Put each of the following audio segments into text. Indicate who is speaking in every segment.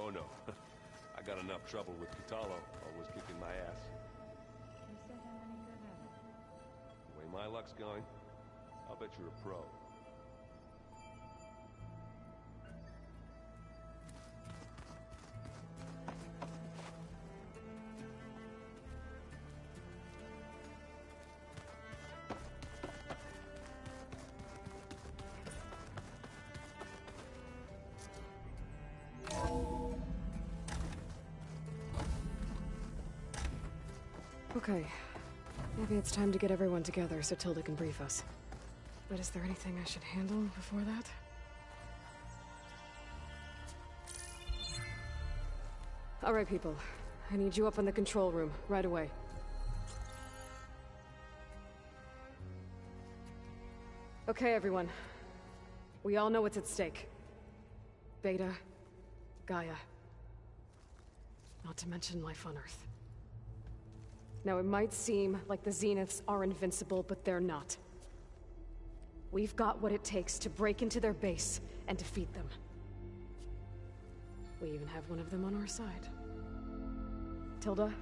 Speaker 1: Oh no. I got enough trouble with Kitalo, always kicking my ass.
Speaker 2: You said I'm any good at it.
Speaker 1: The way my luck's going, I'll bet you're a pro.
Speaker 3: Okay. Maybe it's time to get everyone together so Tilda can brief us. But is there anything I should handle before that? Alright, people. I need you up in the control room, right away. Okay, everyone. We all know what's at stake. Beta, Gaia. Not to mention life on Earth. Now, it might seem like the Zeniths are invincible, but they're not. We've got what it takes to break into their base and defeat them. We even have one of them on our side. Tilda,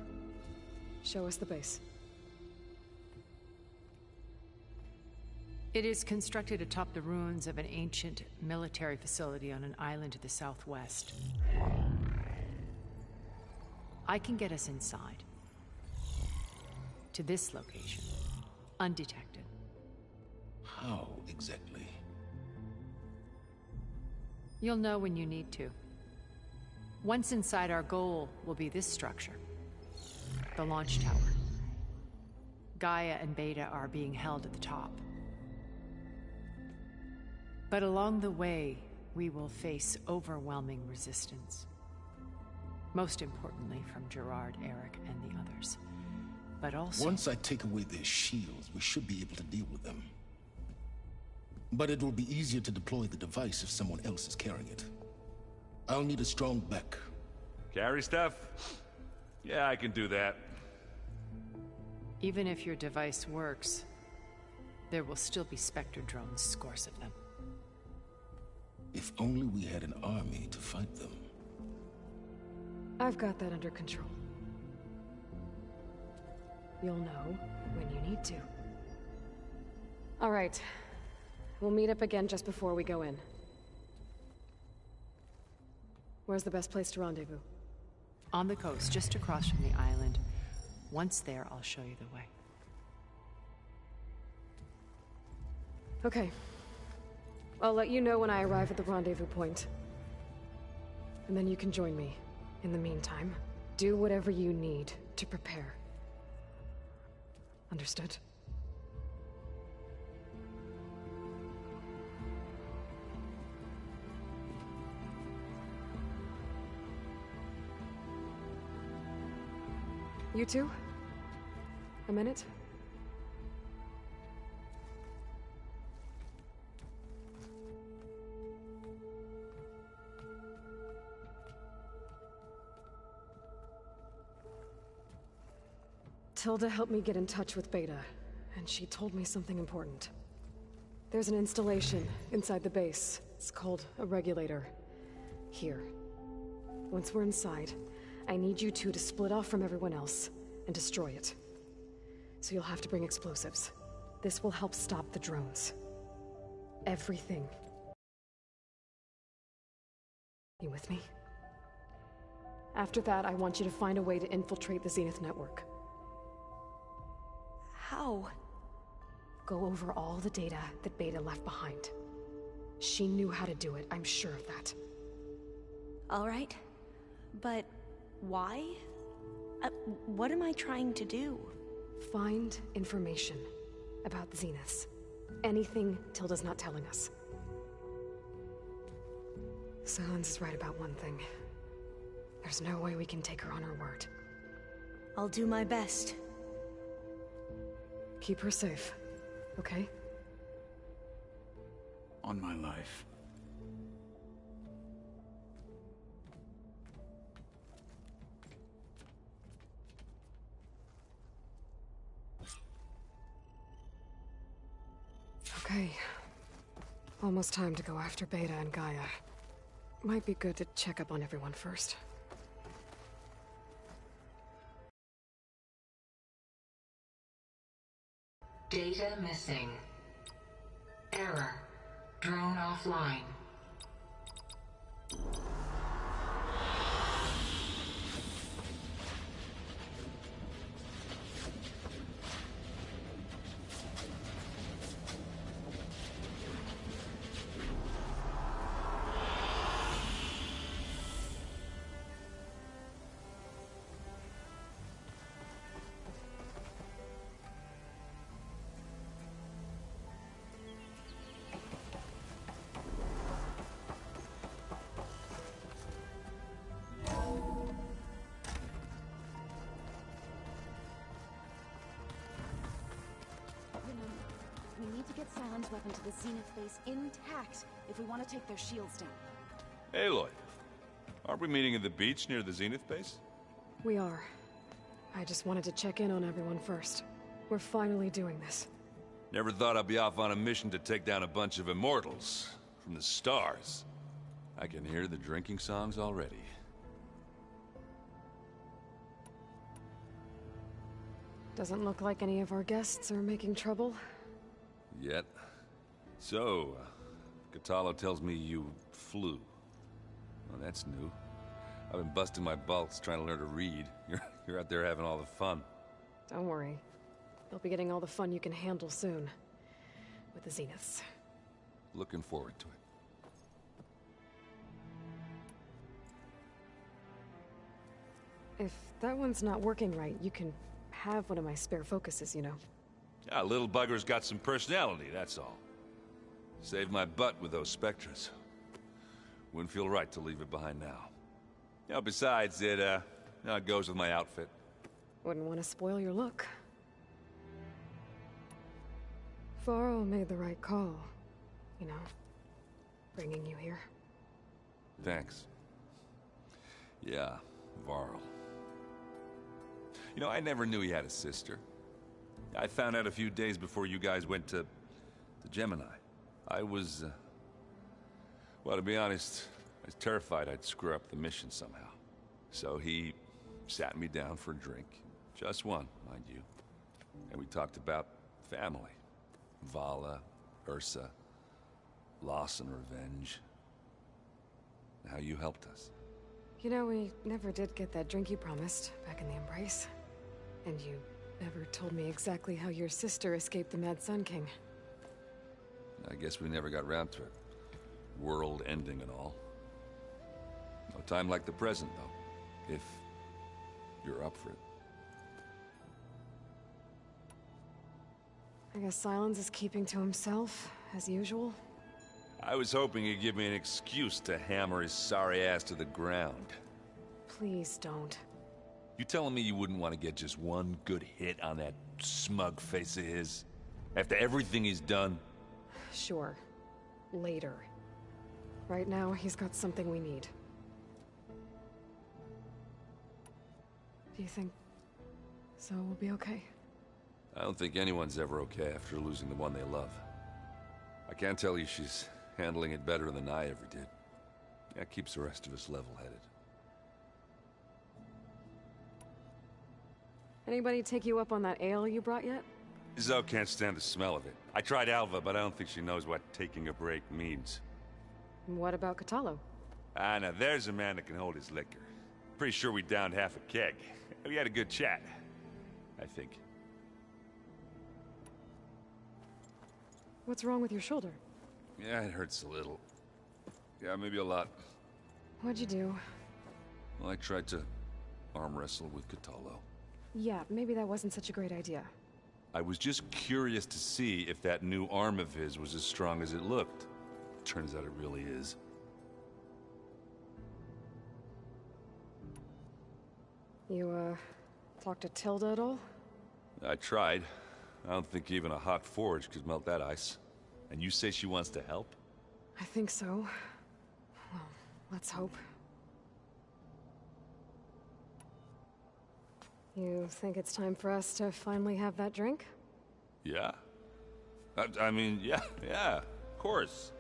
Speaker 3: show us the base.
Speaker 4: It is constructed atop the ruins of an ancient military facility on an island to the southwest. I can get us inside. To this location, undetected.
Speaker 5: How exactly?
Speaker 4: You'll know when you need to. Once inside, our goal will be this structure. The launch tower. Gaia and Beta are being held at the top. But along the way, we will face overwhelming resistance. Most importantly from Gerard, Eric, and the others. But also...
Speaker 5: Once I take away their shields, we should be able to deal with them. But it will be easier to deploy the device if someone else is carrying it. I'll need a strong back.
Speaker 1: Carry stuff? Yeah, I can do that.
Speaker 4: Even if your device works, there will still be Spectre drones, scores of them.
Speaker 5: If only we had an army to fight them.
Speaker 3: I've got that under control. You'll know when you need to. All right. We'll meet up again just before we go in. Where's the best place to rendezvous?
Speaker 4: On the coast, just across from the island. Once there, I'll show you the way.
Speaker 3: Okay. I'll let you know when I arrive at the rendezvous point. And then you can join me. In the meantime, do whatever you need to prepare. Understood? You two? A minute? Tilda helped me get in touch with Beta, and she told me something important. There's an installation inside the base. It's called a regulator. Here. Once we're inside, I need you two to split off from everyone else and destroy it. So you'll have to bring explosives. This will help stop the drones. Everything. You with me? After that, I want you to find a way to infiltrate the Zenith network.
Speaker 6: How?
Speaker 3: Go over all the data that Beta left behind. She knew how to do it, I'm sure of that.
Speaker 6: All right. But why? What am I trying to do?
Speaker 3: Find information about the Zeniths. Anything Tilda's not telling us. Silence is right about one thing. There's no way we can take her on her word.
Speaker 6: I'll do my best.
Speaker 3: Keep her safe, okay?
Speaker 7: On my life.
Speaker 3: Okay. Almost time to go after Beta and Gaia. Might be good to check up on everyone first.
Speaker 7: Data missing. Error. Drone offline.
Speaker 8: We need to get Sylens' weapon to the Zenith base intact if we want to take their shields down.
Speaker 1: Aloy, aren't we meeting at the beach near the Zenith base?
Speaker 3: We are. I just wanted to check in on everyone first. We're finally doing this.
Speaker 1: Never thought I'd be off on a mission to take down a bunch of immortals from the stars. I can hear the drinking songs already.
Speaker 3: Doesn't look like any of our guests are making trouble.
Speaker 1: Yet. So, Kotallo tells me you flew. Well, that's new. I've been busting my balls trying to learn to read. You're out there having all the fun.
Speaker 3: Don't worry. You'll be getting all the fun you can handle soon. With the Zeniths.
Speaker 1: Looking forward to it.
Speaker 3: If that one's not working right, you can have one of my spare focuses, you know.
Speaker 1: Yeah, little bugger's got some personality, that's all. Saved my butt with those Spectres. Wouldn't feel right to leave it behind now. You know, besides, it goes with my outfit.
Speaker 3: Wouldn't want to spoil your look. Varl made the right call. You know, bringing you here.
Speaker 1: Thanks. Yeah, Varl. You know, I never knew he had a sister. I found out a few days before you guys went to Gemini. I was, well, to be honest, I was terrified I'd screw up the mission somehow. So he sat me down for a drink. Just one, mind you. And we talked about family. Vala, Ursa, loss and revenge. How you helped us.
Speaker 3: You know, we never did get that drink you promised back in the Embrace. And you never told me exactly how your sister escaped the Mad Sun King.
Speaker 1: I guess we never got around to it. World ending and all. No time like the present, though. If you're up for it.
Speaker 3: I guess Sylens is keeping to himself, as usual.
Speaker 1: I was hoping he'd give me an excuse to hammer his sorry ass to the ground.
Speaker 3: Please don't.
Speaker 1: You telling me you wouldn't want to get just one good hit on that smug face of his? After everything he's done?
Speaker 3: Sure. Later. Right now, he's got something we need. Do you think Zoe will be okay?
Speaker 1: I don't think anyone's ever okay after losing the one they love. I can't tell you she's handling it better than I ever did. That keeps the rest of us level-headed.
Speaker 3: Anybody take you up on that ale you brought yet?
Speaker 1: Zoe can't stand the smell of it. I tried Alva, but I don't think she knows what taking a break means.
Speaker 3: What about Kotallo?
Speaker 1: Ah, now there's a man that can hold his liquor. Pretty sure we downed half a keg. We had a good chat, I think.
Speaker 3: What's wrong with your shoulder?
Speaker 1: Yeah, it hurts a little. Yeah, maybe a lot.
Speaker 3: What'd you do?
Speaker 1: Well, I tried to arm wrestle with Kotallo.
Speaker 3: Yeah, maybe that wasn't such a great idea.
Speaker 1: I was just curious to see if that new arm of his was as strong as it looked. Turns out it really is.
Speaker 3: You, talked to Tilda at all?
Speaker 1: I tried. I don't think even a hot forge could melt that ice. And you say she wants to help?
Speaker 3: I think so. Well, let's hope. You think it's time for us to finally have that drink?
Speaker 1: Yeah. I mean, yeah, of course.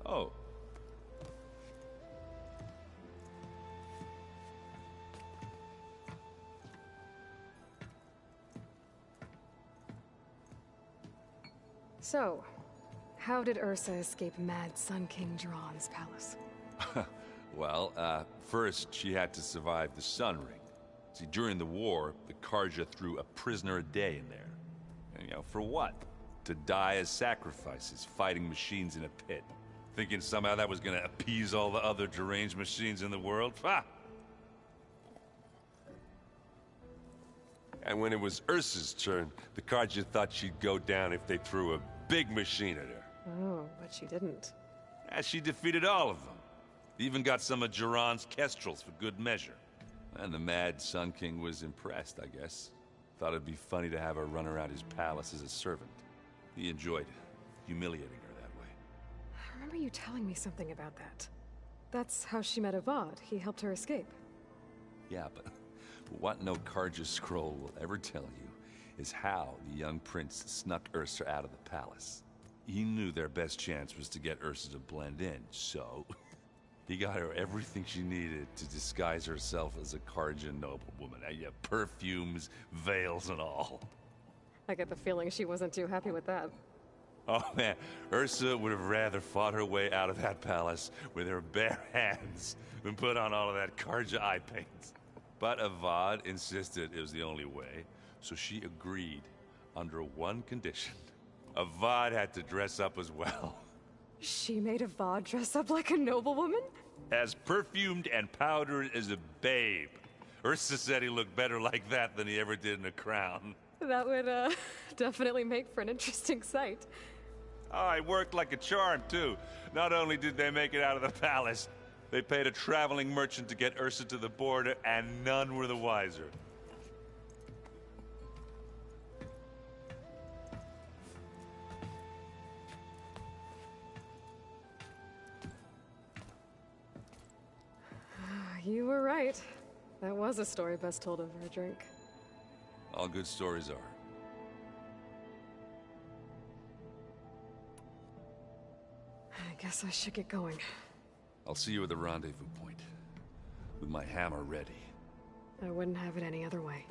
Speaker 1: Oh.
Speaker 3: So, how did Ursa escape Mad Sun King Jiran's palace?
Speaker 1: Well, first she had to survive the Sun Ring. See, during the war, the Karja threw a prisoner a day in there. And, for what? To die as sacrifices, fighting machines in a pit. Thinking somehow that was gonna appease all the other deranged machines in the world? Ha! And when it was Ursa's turn, the Karja thought she'd go down if they threw a big machine at her.
Speaker 3: Oh, but she didn't.
Speaker 1: And she defeated all of them. Even got some of Jiran's kestrels for good measure. And the Mad Sun King was impressed, I guess. Thought it'd be funny to have her run around his palace as a servant. He enjoyed humiliating her that way.
Speaker 3: I remember you telling me something about that. That's how she met Avad. He helped her escape.
Speaker 1: Yeah, but what no Karja scroll will ever tell you is how the young prince snuck Ursa out of the palace. He knew their best chance was to get Ursa to blend in, so he got her everything she needed to disguise herself as a Karja noblewoman. Yeah, perfumes, veils, and all.
Speaker 3: I get the feeling she wasn't too happy with that.
Speaker 1: Oh man, Ursa would have rather fought her way out of that palace with her bare hands than put on all of that Karja eye paint. But Avad insisted it was the only way, so she agreed under one condition. Avad had to dress up as well.
Speaker 3: She made Avad dress up like a noblewoman?
Speaker 1: As perfumed and powdered as a babe. Ursa said he looked better like that than he ever did in a crown.
Speaker 3: That would, definitely make for an interesting sight.
Speaker 1: Oh, it worked like a charm, too. Not only did they make it out of the palace, they paid a traveling merchant to get Ursa to the border, and none were the wiser.
Speaker 3: You were right. That was a story best told over a drink.
Speaker 1: All good stories are.
Speaker 3: I guess I should get going.
Speaker 1: I'll see you at the rendezvous point, with my hammer ready.
Speaker 3: I wouldn't have it any other way.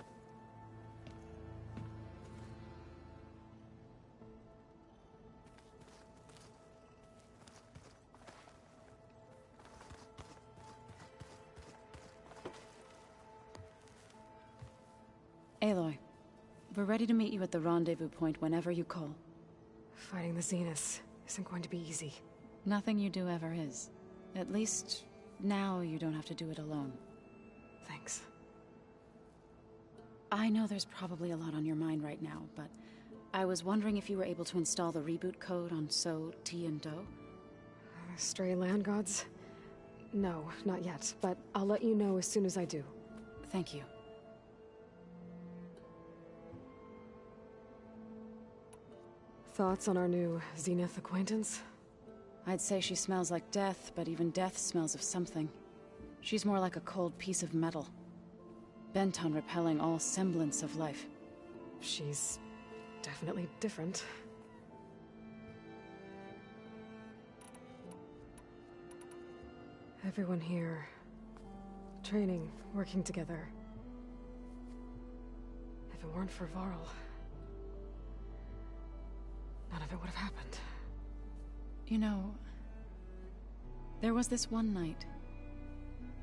Speaker 8: Aloy, we're ready to meet you at the rendezvous point whenever you call.
Speaker 3: Fighting the Zeniths isn't going to be easy.
Speaker 8: Nothing you do ever is. At least, now you don't have to do it alone.
Speaker 3: Thanks.
Speaker 8: I know there's probably a lot on your mind right now, but I was wondering if you were able to install the reboot code on So, T, and Do?
Speaker 3: Stray land gods? No, not yet, but I'll let you know as soon as I do.
Speaker 8: Thank you.
Speaker 3: Thoughts on our new Zenith acquaintance?
Speaker 8: I'd say she smells like death, but even death smells of something. She's more like a cold piece of metal, bent on repelling all semblance of life.
Speaker 3: She's definitely different. Everyone here, training, working together. If it weren't for Varl, none of it would have happened.
Speaker 8: You know, there was this one night,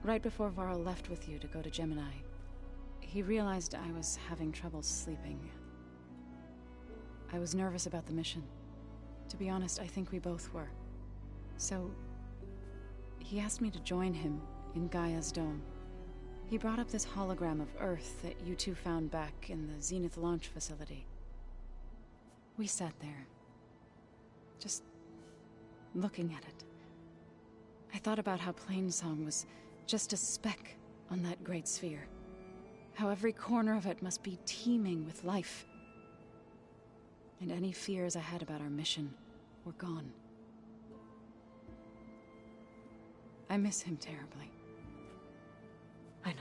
Speaker 8: right before Varl left with you to go to Gemini. He realized I was having trouble sleeping. I was nervous about the mission. To be honest, I think we both were. So, he asked me to join him in Gaia's dome. He brought up this hologram of Earth that you two found back in the Zenith launch facility. We sat there, just looking at it. I thought about how Plainsong was just a speck on that great sphere. How every corner of it must be teeming with life. And any fears I had about our mission were gone. I miss him terribly.
Speaker 3: I know.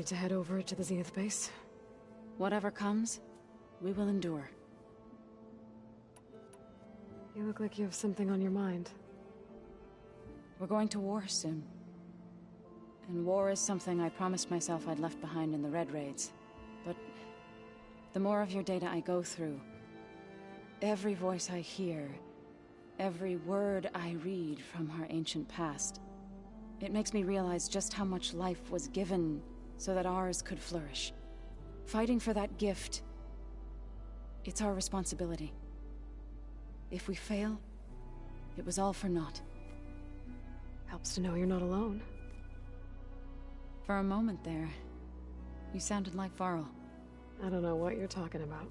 Speaker 3: ready to head over to the Zenith base?
Speaker 8: Whatever comes, we will endure.
Speaker 3: You look like you have something on your mind.
Speaker 8: We're going to war soon. And war is something I promised myself I'd left behind in the Red Raids. But the more of your data I go through, every voice I hear, every word I read from our ancient past, it makes me realize just how much life was given so that ours could flourish. Fighting for that gift, it's our responsibility. If we fail, it was all for naught.
Speaker 3: Helps to know you're not alone.
Speaker 8: For a moment there, you sounded like Varl.
Speaker 3: I don't know what you're talking about.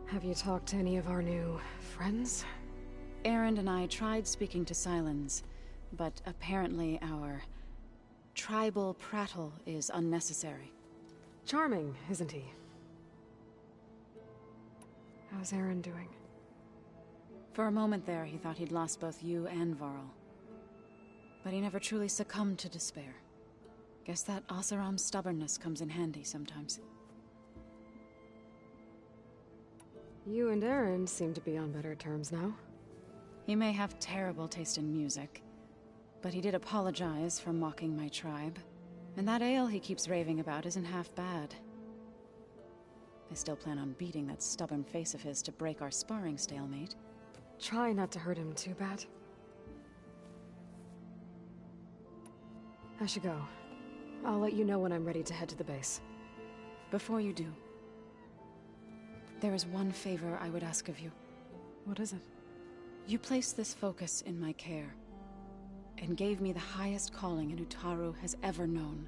Speaker 3: Have you talked to any of our new friends?
Speaker 8: Erend and I tried speaking to Sylens, but apparently our tribal prattle is unnecessary.
Speaker 3: Charming, isn't he? How's Erend doing?
Speaker 8: For a moment there, he thought he'd lost both you and Varl. But he never truly succumbed to despair. Guess that Oseram's stubbornness comes in handy sometimes.
Speaker 3: You and Erend seem to be on better terms now.
Speaker 8: He may have terrible taste in music, but he did apologize for mocking my tribe. And that ale he keeps raving about isn't half bad. I still plan on beating that stubborn face of his to break our sparring stalemate.
Speaker 3: Try not to hurt him too bad. I should go. I'll let you know when I'm ready to head to the base.
Speaker 8: Before you do, there is one favor I would ask of you.
Speaker 3: What is it?
Speaker 8: You placed this focus in my care, and gave me the highest calling an Utaru has ever known.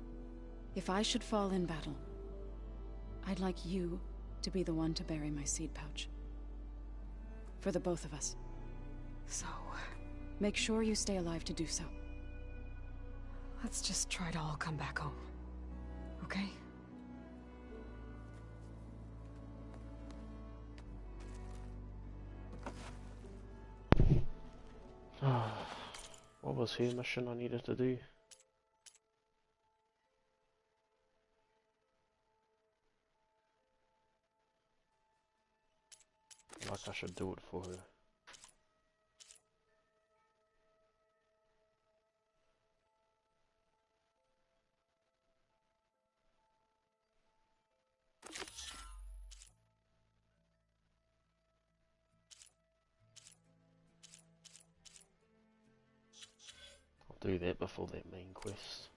Speaker 8: If I should fall in battle, I'd like you to be the one to bury my seed pouch. For the both of us.
Speaker 3: So...
Speaker 8: make sure you stay alive to do so.
Speaker 3: let's just try to all come back home. Okay?
Speaker 9: What was the mission I needed to do? Like I should do it for her. I'll do that before that main quest.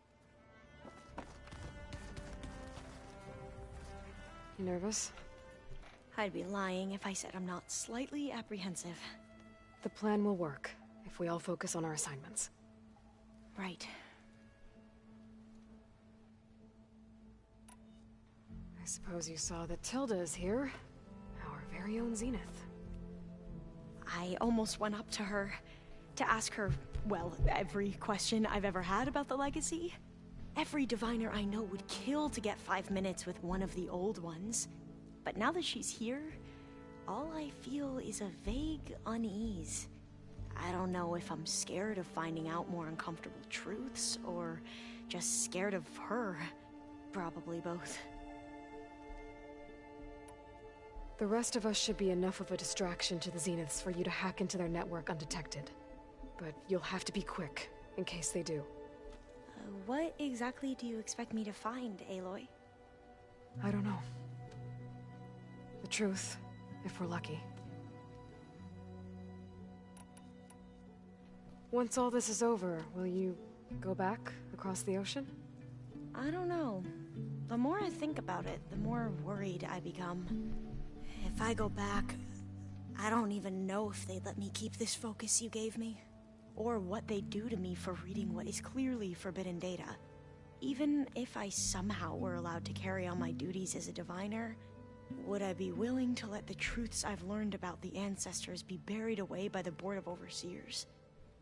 Speaker 3: You nervous?
Speaker 6: I'd be lying if I said I'm not slightly apprehensive.
Speaker 3: The plan will work, if we all focus on our assignments.
Speaker 6: Right.
Speaker 3: I suppose you saw that Tilda is here. Our very own Zenith.
Speaker 6: I almost went up to her to ask her, well, every question I've ever had about the legacy. Every diviner I know would kill to get 5 minutes with one of the old ones. But now that she's here, all I feel is a vague unease. I don't know if I'm scared of finding out more uncomfortable truths, or just scared of her. Probably both.
Speaker 3: The rest of us should be enough of a distraction to the Zeniths for you to hack into their network undetected. But you'll have to be quick, in case they do.
Speaker 6: What exactly do you expect me to find, Aloy?
Speaker 3: I don't know. The truth, if we're lucky. Once all this is over, will you go back across the ocean?
Speaker 6: I don't know. The more I think about it, the more worried I become. If I go back, I don't even know if they'd let me keep this focus you gave me, or what they'd do to me for reading what is clearly forbidden data. Even if I somehow were allowed to carry on my duties as a diviner, would I be willing to let the truths I've learned about the ancestors be buried away by the Board of Overseers?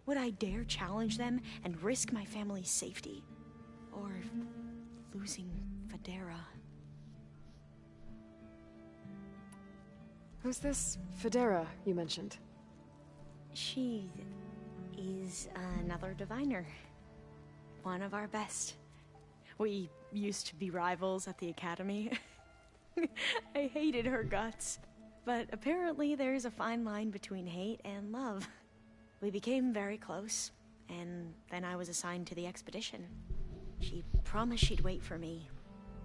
Speaker 6: Would I dare challenge them and risk my family's safety? Or losing Federa?
Speaker 3: Who's this Federa you mentioned?
Speaker 6: She is another diviner. One of our best. We used to be rivals at the academy. I hated her guts. But apparently there's a fine line between hate and love. We became very close, and then I was assigned to the expedition. She promised she'd wait for me,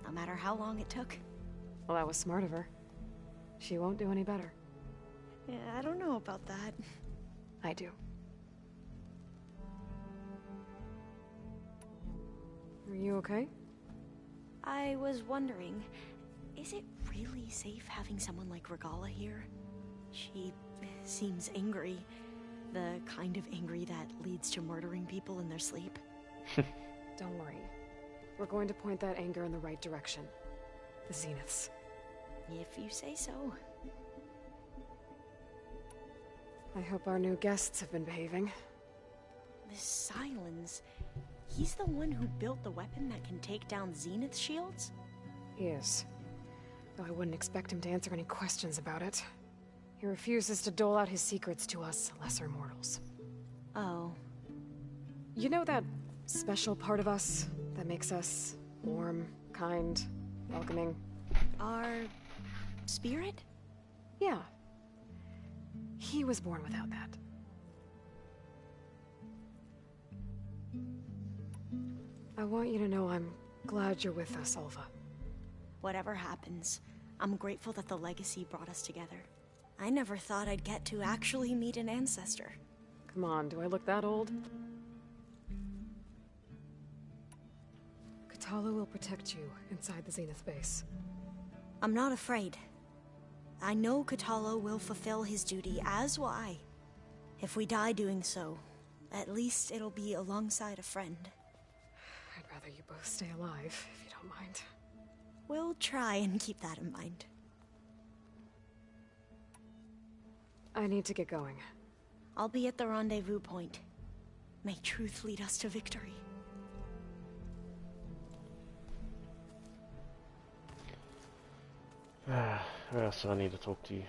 Speaker 6: no matter how long it took.
Speaker 3: Well, that was smart of her. She won't do any better.
Speaker 6: Yeah, I don't know about that.
Speaker 3: I do. Are you okay?
Speaker 6: I was wondering, is it really safe having someone like Regala here? She seems angry. The kind of angry that leads to murdering people in their sleep.
Speaker 3: Don't worry. We're going to point that anger in the right direction. The Zeniths.
Speaker 6: If you say so.
Speaker 3: I hope our new guests have been behaving.
Speaker 6: This Silence, he's the one who built the weapon that can take down Zenith shields?
Speaker 3: He is. Though I wouldn't expect him to answer any questions about it. He refuses to dole out his secrets to us lesser mortals.
Speaker 6: Oh.
Speaker 3: You know that special part of us that makes us warm, kind, welcoming?
Speaker 6: Our spirit?
Speaker 3: Yeah. He was born without that. I want you to know I'm glad you're with us, Alva.
Speaker 6: Whatever happens, I'm grateful that the legacy brought us together. I never thought I'd get to actually meet an ancestor.
Speaker 3: Come on, do I look that old? Katala will protect you inside the Zenith base.
Speaker 6: I'm not afraid. I know Katala will fulfill his duty, as will I. If we die doing so, at least it'll be alongside a friend.
Speaker 3: I'd rather you both stay alive, if you don't mind.
Speaker 6: We'll try and keep that in mind.
Speaker 3: I need to get going.
Speaker 6: I'll be at the rendezvous point. May truth lead us to victory.
Speaker 9: Where else do I need to talk to you?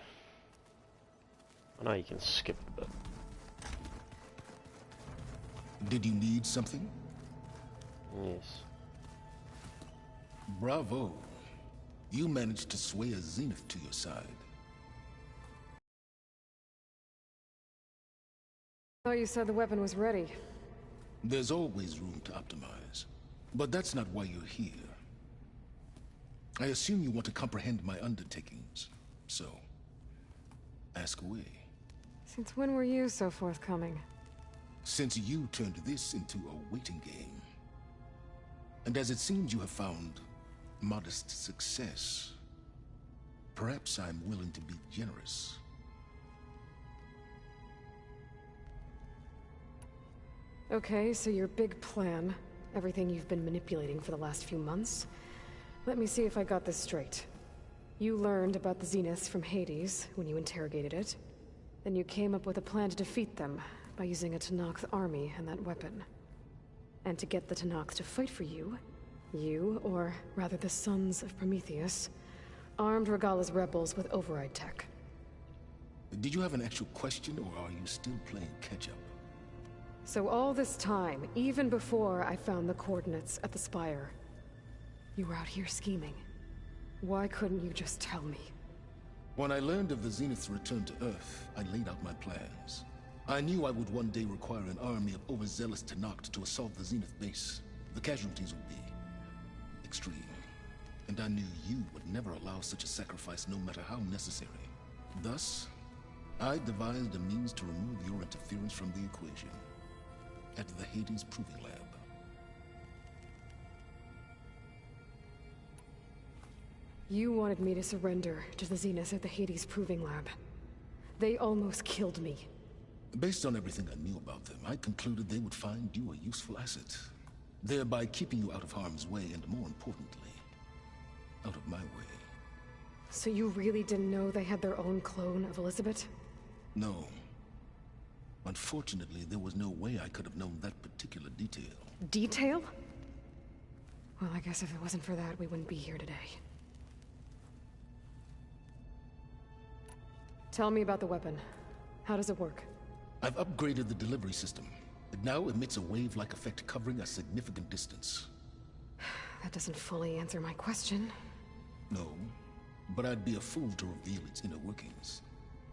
Speaker 9: I know you can skip a bit.
Speaker 5: Did you need something?
Speaker 9: Yes.
Speaker 5: Bravo. You managed to sway a Zenith to your side.
Speaker 3: I thought you said the weapon was ready.
Speaker 5: There's always room to optimize. But that's not why you're here. I assume you want to comprehend my undertakings. So, ask away.
Speaker 3: Since when were you so forthcoming?
Speaker 5: Since you turned this into a waiting game. And as it seems you have found modest success, perhaps I'm willing to be generous.
Speaker 3: Okay, so your big plan, everything you've been manipulating for the last few months. Let me see if I got this straight. You learned about the Zeniths from Hades when you interrogated it. Then you came up with a plan to defeat them by using a Tenakth army and that weapon. And to get the Tenakth to fight for you, or rather the Sons of Prometheus, armed Regala's rebels with override tech.
Speaker 5: Did you have an actual question, or are you still playing catch-up?
Speaker 3: So all this time, even before I found the coordinates at the Spire, you were out here scheming. Why couldn't you just tell me?
Speaker 5: When I learned of the Zenith's return to Earth, I laid out my plans. I knew I would one day require an army of overzealous Tenakth to assault the Zenith base. The casualties would be extreme. And I knew you would never allow such a sacrifice, no matter how necessary. Thus, I devised a means to remove your interference from the equation. At the Hades Proving Lab.
Speaker 3: You wanted me to surrender to the Zeniths at the Hades Proving Lab. They almost killed me.
Speaker 5: Based on everything I knew about them, I concluded they would find you a useful asset, thereby keeping you out of harm's way and, more importantly, out of my way.
Speaker 3: So you really didn't know they had their own clone of Elizabeth?
Speaker 5: No. Unfortunately, there was no way I could have known that particular detail.
Speaker 3: Detail? Well, I guess if it wasn't for that, we wouldn't be here today. Tell me about the weapon. How does it work?
Speaker 5: I've upgraded the delivery system. It now emits a wave-like effect covering a significant distance.
Speaker 3: That doesn't fully answer my question.
Speaker 5: No, but I'd be a fool to reveal its inner workings.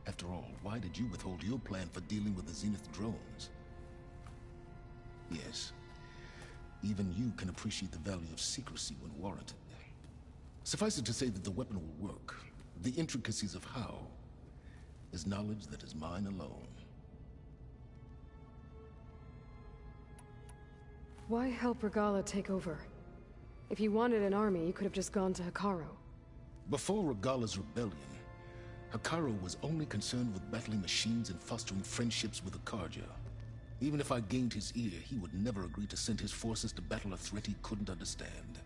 Speaker 5: After all, why did you withhold your plan for dealing with the Zenith drones? Yes, even you can appreciate the value of secrecy when warranted. Suffice it to say that the weapon will work. The intricacies of how is knowledge that is mine alone.
Speaker 3: Why help Regala take over? If you wanted an army, you could have just gone to Hekarro.
Speaker 5: Before Regala's rebellion, Hekarro was only concerned with battling machines and fostering friendships with the Karja. Even if I gained his ear, he would never agree to send his forces to battle a threat he couldn't understand.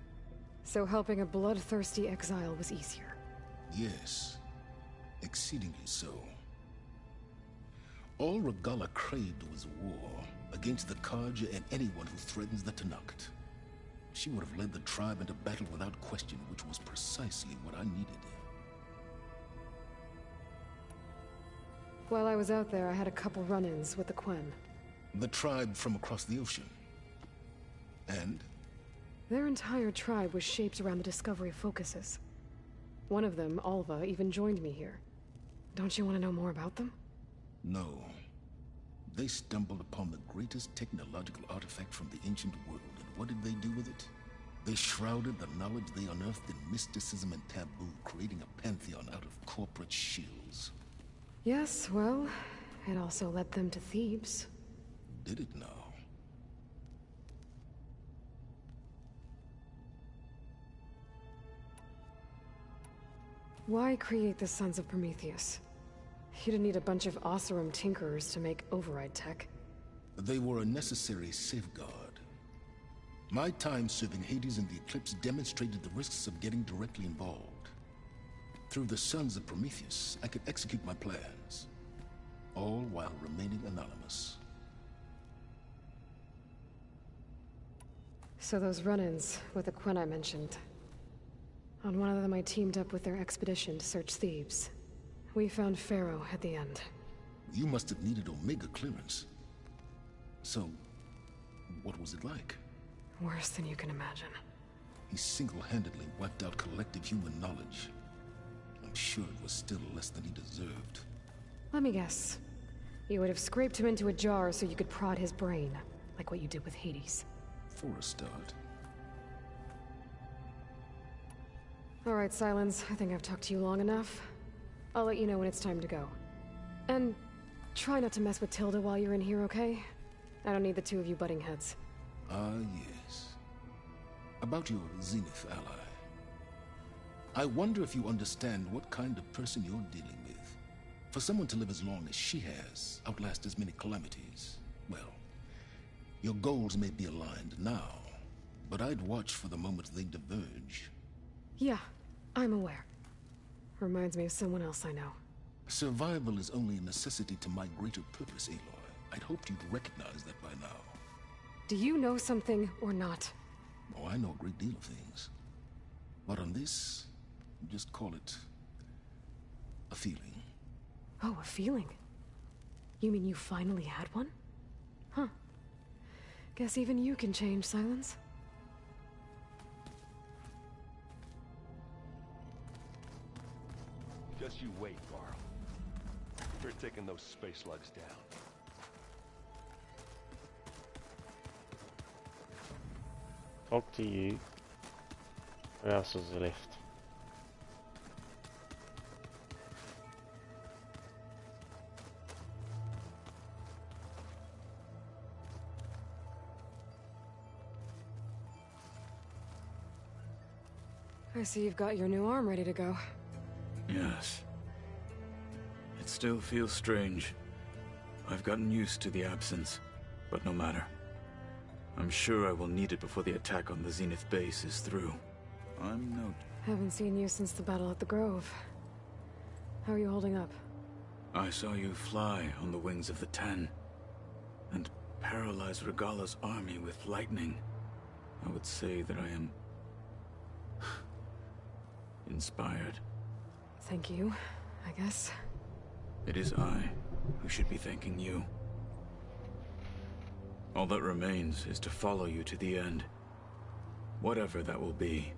Speaker 3: So helping a bloodthirsty exile was easier?
Speaker 5: Yes, exceedingly so. All Regala craved was war against the Karja and anyone who threatens the Tenakth. She would have led the tribe into battle without question, which was precisely what I needed.
Speaker 3: While I was out there, I had a couple run-ins with the Quen.
Speaker 5: The tribe from across the ocean. And?
Speaker 3: Their entire tribe was shaped around the discovery of focuses. One of them, Alva, even joined me here. Don't you want to know more about them?
Speaker 5: No. They stumbled upon the greatest technological artifact from the ancient world, and what did they do with it? They shrouded the knowledge they unearthed in mysticism and taboo, creating a pantheon out of corporate shills.
Speaker 3: Yes, well, it also led them to Thebes.
Speaker 5: Did it now?
Speaker 3: Why create the Sons of Prometheus? You didn't need a bunch of Oseram tinkerers to make override tech.
Speaker 5: They were a necessary safeguard. My time serving Hades in the Eclipse demonstrated the risks of getting directly involved. Through the Sons of Prometheus, I could execute my plans, all while remaining anonymous.
Speaker 3: So those run-ins with the Quen I mentioned. On one of them I teamed up with their expedition to search Thebes. We found Pharaoh at the end.
Speaker 5: You must have needed Omega clearance. So, what was it like?
Speaker 3: Worse than you can imagine.
Speaker 5: He single-handedly wiped out collective human knowledge. I'm sure it was still less than he deserved.
Speaker 3: Let me guess. You would have scraped him into a jar so you could prod his brain, like what you did with Hades.
Speaker 5: For a start.
Speaker 3: All right, Silence. I think I've talked to you long enough. I'll let you know when it's time to go. And try not to mess with Tilda while you're in here, okay? I don't need the two of you butting heads.
Speaker 5: Ah, yes. About your Zenith ally. I wonder if you understand what kind of person you're dealing with. For someone to live as long as she has, outlast as many calamities, well, your goals may be aligned now, but I'd watch for the moment they diverge.
Speaker 3: Yeah, I'm aware. Reminds me of someone else I know.
Speaker 5: Survival is only a necessity to my greater purpose, Aloy. I'd hoped you'd recognize that by now.
Speaker 3: Do you know something or not?
Speaker 5: Oh, I know a great deal of things. But on this, just call it a feeling.
Speaker 3: Oh, a feeling? You mean you finally had one? Huh. Guess even you can change, Silence.
Speaker 10: Just you wait, Varl. We're taking those space slugs down.
Speaker 9: Talk to you. Where else is there left?
Speaker 3: I see you've got your new arm ready to go.
Speaker 11: Yes. It still feels strange. I've gotten used to the absence, but no matter. I'm sure I will need it before the attack on the Zenith base is through. I'm no...
Speaker 3: Haven't seen you since the battle at the Grove. How are you holding up?
Speaker 11: I saw you fly on the wings of the Ten, and paralyze Regala's army with lightning. I would say that I am... inspired.
Speaker 3: Thank you, I guess.
Speaker 11: It is I who should be thanking you. All that remains is to follow you to the end. Whatever that will be.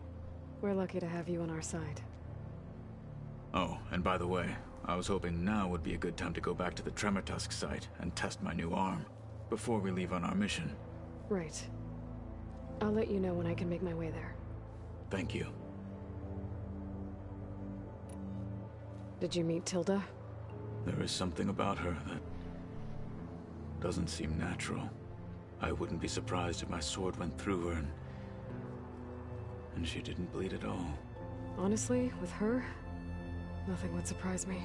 Speaker 3: We're lucky to have you on our side.
Speaker 11: Oh, and by the way, I was hoping now would be a good time to go back to the Tremortusk site and test my new arm, before we leave on our mission.
Speaker 3: Right. I'll let you know when I can make my way there.
Speaker 11: Thank you.
Speaker 3: Did you meet Tilda?
Speaker 11: There is something about her that doesn't seem natural. I wouldn't be surprised if my sword went through her and she didn't bleed at all.
Speaker 3: Honestly, with her, nothing would surprise me.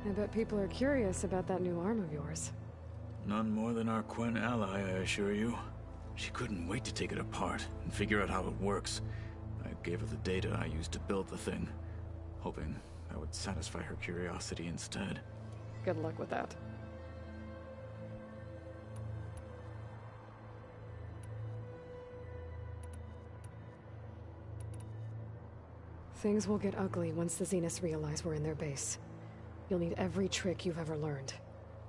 Speaker 3: I bet people are curious about that new arm of yours.
Speaker 11: None more than our Quen ally, I assure you. She couldn't wait to take it apart and figure out how it works. I gave her the data I used to build the thing, hoping that would satisfy her curiosity instead.
Speaker 3: Good luck with that. Things will get ugly once the Zeniths realize we're in their base. You'll need every trick you've ever learned.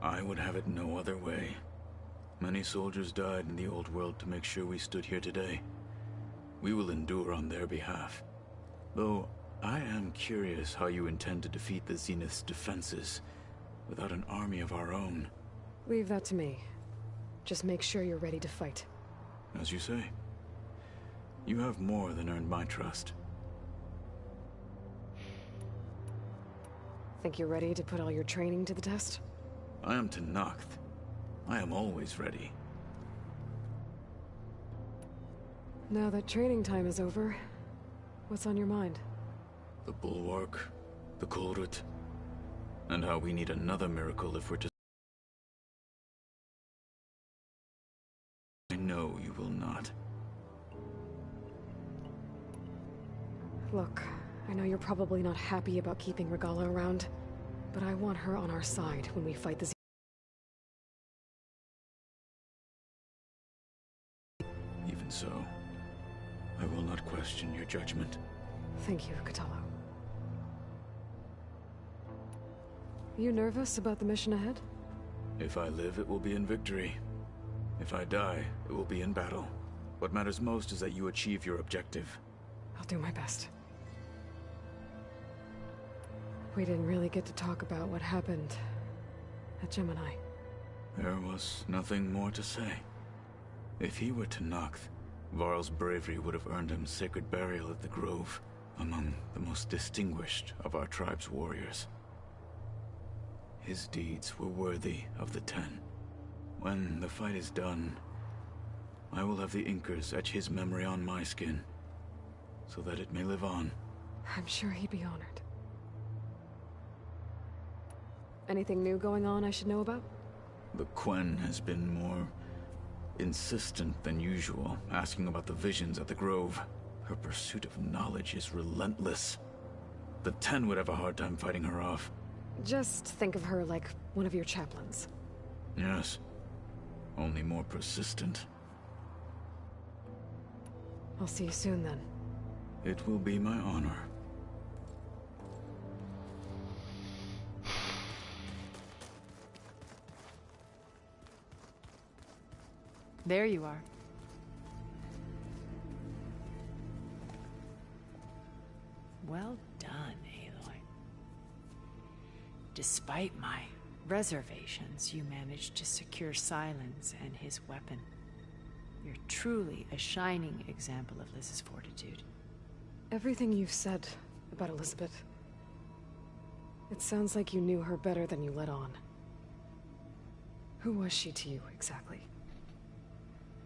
Speaker 11: I would have it no other way. Many soldiers died in the old world to make sure we stood here today. We will endure on their behalf. Though, I am curious how you intend to defeat the Zenith's defenses without an army of our own.
Speaker 3: Leave that to me. Just make sure you're ready to fight.
Speaker 11: As you say. You have more than earned my trust.
Speaker 3: Think you're ready to put all your training to the test?
Speaker 11: I am Tenakth. I am always ready.
Speaker 3: Now that training time is over, what's on your mind?
Speaker 11: The Bulwark, the Kulrut, and how we need another miracle if we're to... I know you will not.
Speaker 3: Look, I know you're probably not happy about keeping Regala around, but I want her on our side when we fight the
Speaker 11: Even so, I will not question your judgment.
Speaker 3: Thank you, Kotallo. You nervous about the mission ahead?
Speaker 11: If I live, it will be in victory. If I die, it will be in battle. What matters most is that you achieve your objective.
Speaker 3: I'll do my best. We didn't really get to talk about what happened at Gemini.
Speaker 11: There was nothing more to say. If he were Tenakth, Varl's bravery would have earned him sacred burial at the Grove, among the most distinguished of our tribe's warriors. His deeds were worthy of the Ten. When the fight is done, I will have the Inkers etch his memory on my skin, so that it may live on.
Speaker 3: I'm sure he'd be honored. Anything new going on I should know about?
Speaker 11: The Quen has been more insistent than usual, asking about the visions at the Grove. Her pursuit of knowledge is relentless. The Ten would have a hard time fighting her off.
Speaker 3: Just think of her like one of your chaplains.
Speaker 11: Yes. Only more persistent.
Speaker 3: I'll see you soon then.
Speaker 11: It will be my honor.
Speaker 4: There you are. Well done, Aloy. Despite my reservations, you managed to secure Silence and his weapon. You're truly a shining example of Liz's fortitude.
Speaker 3: Everything you've said about Elizabeth, it sounds like you knew her better than you let on. Who was she to you, exactly?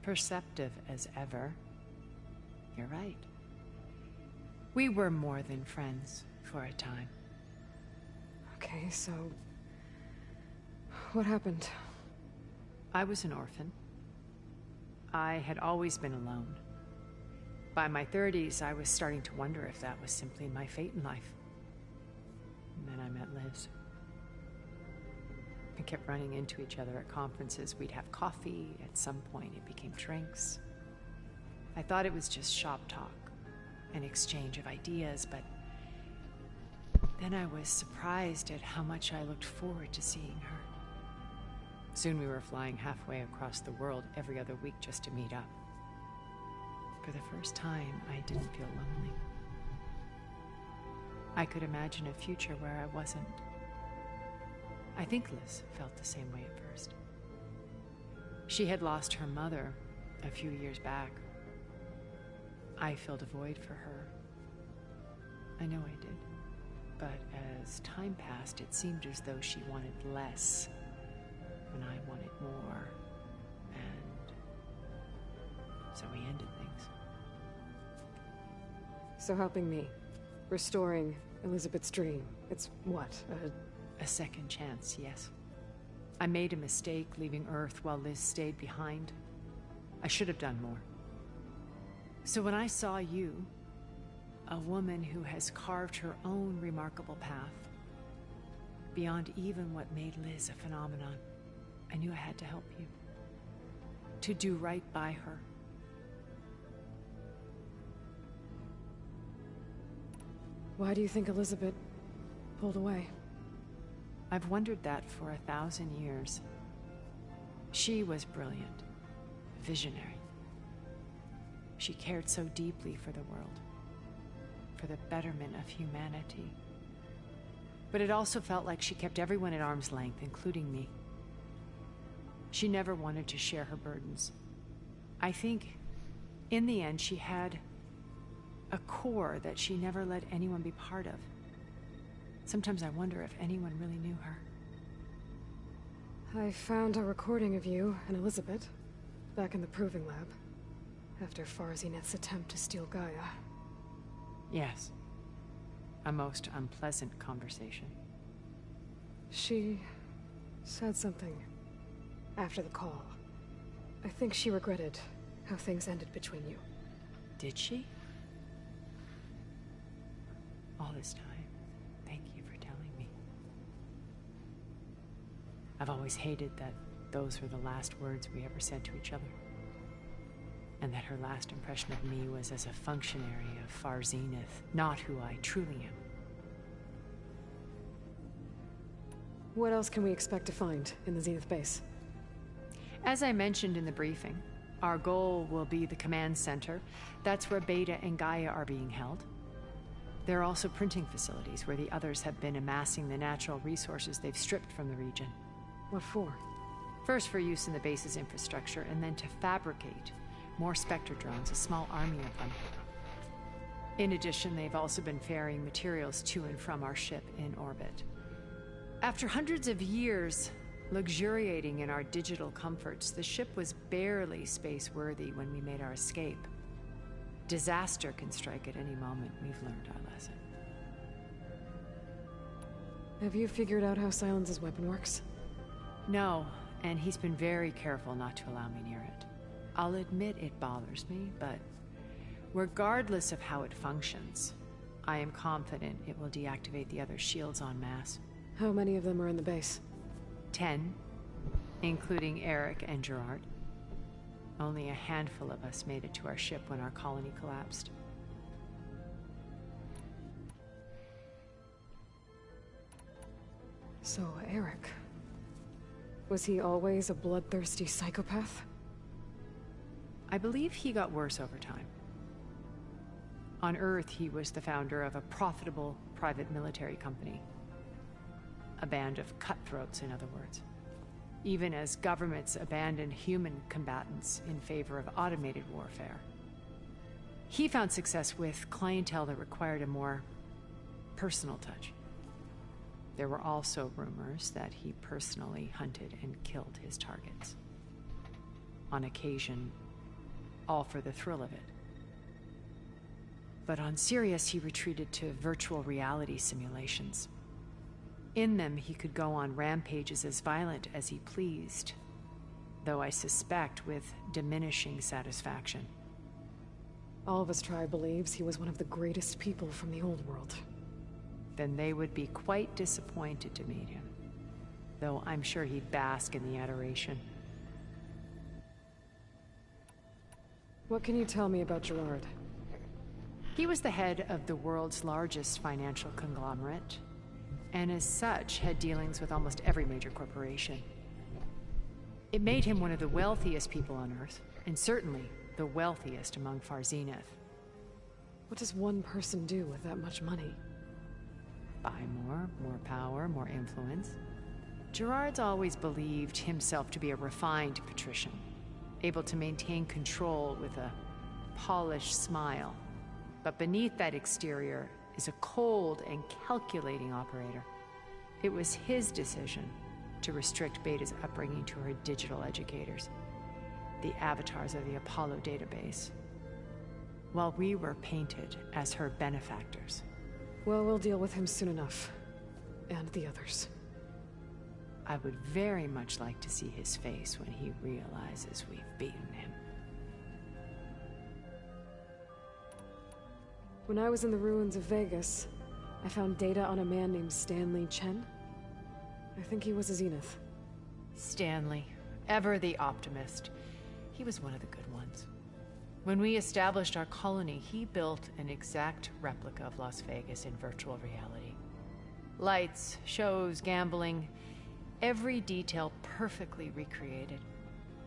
Speaker 4: Perceptive as ever. You're right. We were more than friends for a time.
Speaker 3: Okay, so... what happened?
Speaker 4: I was an orphan. I had always been alone. By my 30s, I was starting to wonder if that was simply my fate in life. And then I met Liz. We kept running into each other at conferences. We'd have coffee. At some point, it became drinks. I thought it was just shop talk, an exchange of ideas, but then I was surprised at how much I looked forward to seeing her. Soon we were flying halfway across the world every other week just to meet up. For the first time, I didn't feel lonely. I could imagine a future where I wasn't. I think Liz felt the same way at first. She had lost her mother a few years back. I filled a void for her. I know I did. But as time passed, it seemed as though she wanted less, when I wanted more. And so we ended things.
Speaker 3: So helping me, restoring Elizabeth's dream, it's what,
Speaker 4: a second chance, yes. I made a mistake leaving Earth while Liz stayed behind. I should have done more. So when I saw you, a woman who has carved her own remarkable path, beyond even what made Liz a phenomenon, I knew I had to help you. To do right by her.
Speaker 3: Why do you think Elizabeth pulled away?
Speaker 4: I've wondered that for 1,000 years. She was brilliant, visionary. She cared so deeply for the world, for the betterment of humanity. But it also felt like she kept everyone at arm's length, including me. She never wanted to share her burdens. I think, in the end, she had a core that she never let anyone be part of. Sometimes I wonder if anyone really knew her.
Speaker 3: I found a recording of you and Elizabeth back in the proving lab after Farzineth's attempt to steal Gaia.
Speaker 4: Yes. A most unpleasant conversation.
Speaker 3: She said something after the call. I think she regretted how things ended between you.
Speaker 4: Did she? All this time, thank you for telling me. I've always hated that those were the last words we ever said to each other. And that her last impression of me was as a functionary of Farzineth, not who I truly am.
Speaker 3: What else can we expect to find in the Zenith base?
Speaker 4: As I mentioned in the briefing, our goal will be the command center. That's where Beta and Gaia are being held. There are also printing facilities where the others have been amassing the natural resources they've stripped from the region.
Speaker 3: What for?
Speaker 4: First for use in the base's infrastructure, and then to fabricate more Spectre drones, a small army of them. In addition, they've also been ferrying materials to and from our ship in orbit. After hundreds of years luxuriating in our digital comforts, the ship was barely space-worthy when we made our escape. Disaster can strike at any moment. We've learned our lesson.
Speaker 3: Have you figured out how Silence's weapon works?
Speaker 4: No, and he's been very careful not to allow me near it. I'll admit it bothers me, but regardless of how it functions, I am confident it will deactivate the other shields en masse.
Speaker 3: How many of them are in the base?
Speaker 4: 10, including Eric and Gerard. Only a handful of us made it to our ship when our colony collapsed.
Speaker 3: So, Eric... was he always a bloodthirsty psychopath?
Speaker 4: I believe he got worse over time. On Earth, he was the founder of a profitable private military company. A band of cutthroats, in other words. Even as governments abandoned human combatants in favor of automated warfare. He found success with clientele that required a more personal touch. There were also rumors that he personally hunted and killed his targets. On occasion, all for the thrill of it. But on Sirius, he retreated to virtual reality simulations. In them, he could go on rampages as violent as he pleased, though I suspect with diminishing satisfaction.
Speaker 3: Alva's tribe believes he was one of the greatest people from the old world.
Speaker 4: Then they would be quite disappointed to meet him, though I'm sure he'd bask in the adoration.
Speaker 3: What can you tell me about Gerard?
Speaker 4: He was the head of the world's largest financial conglomerate, and as such had dealings with almost every major corporation. It made him one of the wealthiest people on Earth, and certainly the wealthiest among Far Zenith.
Speaker 3: What does one person do with that much money?
Speaker 4: Buy more power, more influence. Gerard's always believed himself to be a refined patrician, able to maintain control with a polished smile. But beneath that exterior is a cold and calculating operator. It was his decision to restrict Beta's upbringing to her digital educators, the avatars of the Apollo database, while we were painted as her benefactors.
Speaker 3: Well, we'll deal with him soon enough. And the others.
Speaker 4: I would very much like to see his face when he realizes we've beaten him.
Speaker 3: When I was in the ruins of Vegas, I found data on a man named Stanley Chen. I think he was a Zenith.
Speaker 4: Stanley, ever the optimist. He was one of the good ones. When we established our colony, he built an exact replica of Las Vegas in virtual reality. Lights, shows, gambling, every detail perfectly recreated.